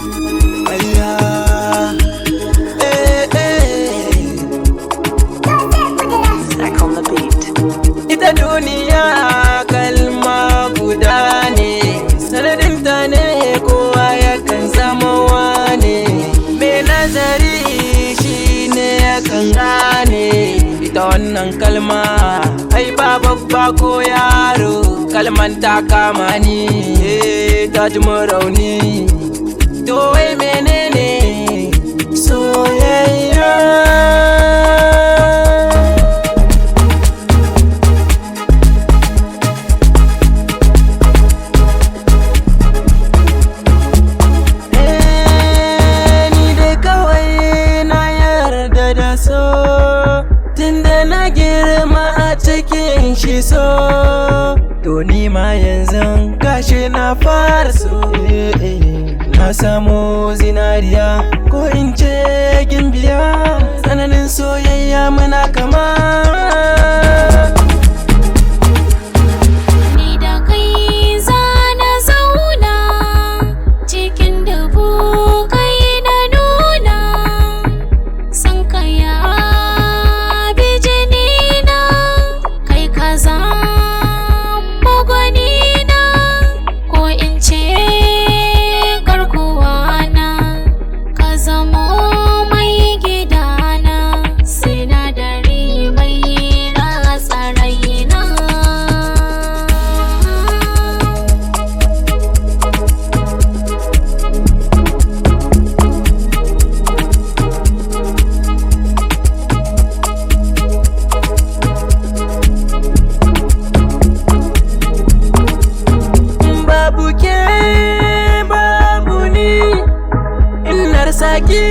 Ayya, Back on the beat. ita duniya kalma guda ne, sanadinta ne kowa yakan zama wane. Mai nazari shi ne yakan gane ita wannan kalma, ai ba babba ko yaro kalman ta kama ni, ta ji mun rauni. To wai menene soyayya? Ni dai kawai na yarda da so, tunda na girma a cikin shi so. To ni ma yanzu gashi na fara so. Na samu zinariya ko in ce gimbiya, tsananin soyayya muna kama. Ni da kai za na zauna cikin dubu kai na nuna, san ka ya bi jinina, kai ka zama gwanina, ko in ce garkuwana, ka zamo mai gidana, sinadari mai ratsa raina. Babu ke babu ni, in na rasa ki